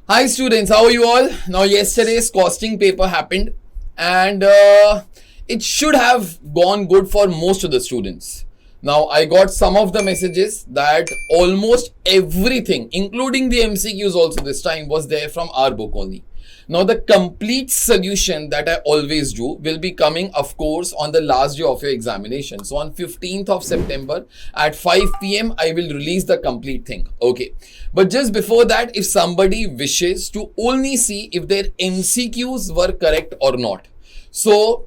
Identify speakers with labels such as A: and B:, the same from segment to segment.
A: Hi students, how are you all? Now yesterday's costing paper happened and it should have gone good for most of the students. Now I got some of the messages that almost everything including the MCQs also this time was there from our book only. Now the complete solution that I always do will be coming of course on the last day of your examination. So on 15th of September at 5 p.m. I will release the complete thing. Okay. But just before that, if somebody wishes to only see if their MCQs were correct or not. So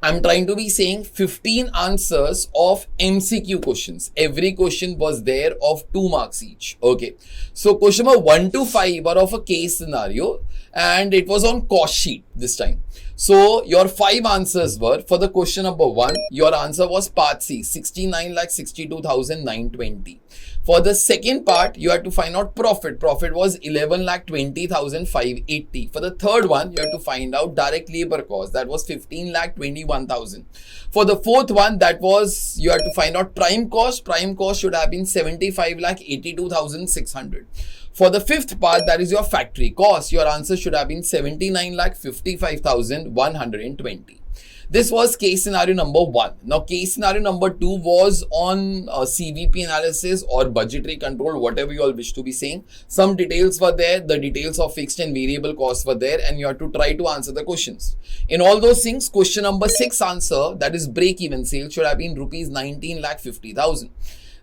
A: I'm trying to be saying 15 answers of MCQ questions. Every question was there of 2 marks each. Okay. So question number 1 to 5 were of a case scenario and it was on cost sheet this time. So your 5 answers were for the question number 1, your answer was part C, 69,62,920. For the second part, you had to find out profit. Profit was 11,20,580. For the third one, you had to find out direct labor cost. That was 15,21,000. For the fourth one, that was you had to find out prime cost. Prime cost should have been 75,82,600. For the fifth part, that is your factory cost. Your answer should have been 79,55,120. This was case scenario number 1. Now, case scenario number 2 was on CVP analysis or budgetary control, whatever you all wish to be saying. Some details were there. The details of fixed and variable costs were there and you have to try to answer the questions. In all those things, question number 6 answer, that is break-even sales, should have been rupees 19,50,000.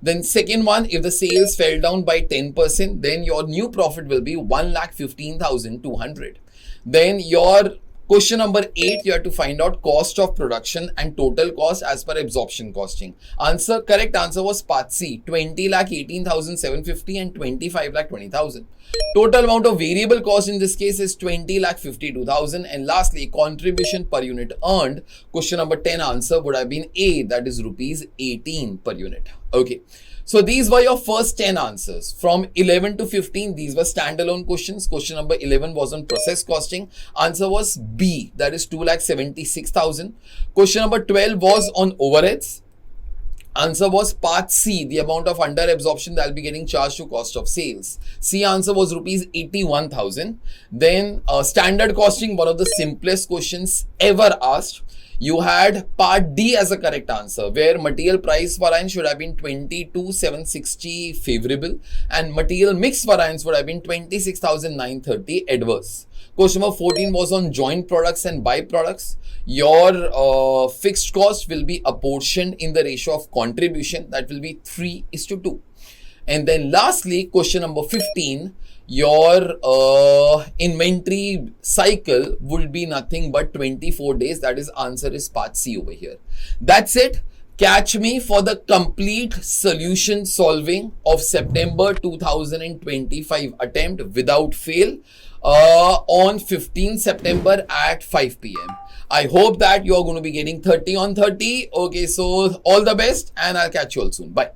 A: Then second one, if the sales fell down by 10%, then your new profit will be 1,15,200. Then your question number 8, you have to find out cost of production and total cost as per absorption costing. Correct answer was part C, 20,18,750 and 25,20,000. Total amount of variable cost in this case is 20,52,000. And lastly, contribution per unit earned. Question number 10 answer would have been A, that is rupees 18 per unit. Okay. So these were your first 10 answers. From 11 to 15, these were standalone questions. Question number 11 was on process costing. Answer was B, that is 2,76,000. Question number 12 was on overheads. Answer was part C, the amount of under absorption that will be getting charged to cost of sales. C answer was rupees 81,000. Then standard costing, one of the simplest questions ever asked. You had part D as a correct answer, where material price variance should have been 22,760 favorable and material mix variance would have been 26,930 adverse. Question number 14 was on joint products and byproducts. Your fixed cost will be apportioned in the ratio of contribution, that will be 3:2. And then lastly, question number 15, your inventory cycle will be nothing but 24 days. That is answer is part C over here. That's it. Catch me for the complete solution solving of September 2025 attempt without fail on 15 September at 5 p.m. I hope that you are going to be getting 30 on 30. Okay, so all the best and I'll catch you all soon. Bye.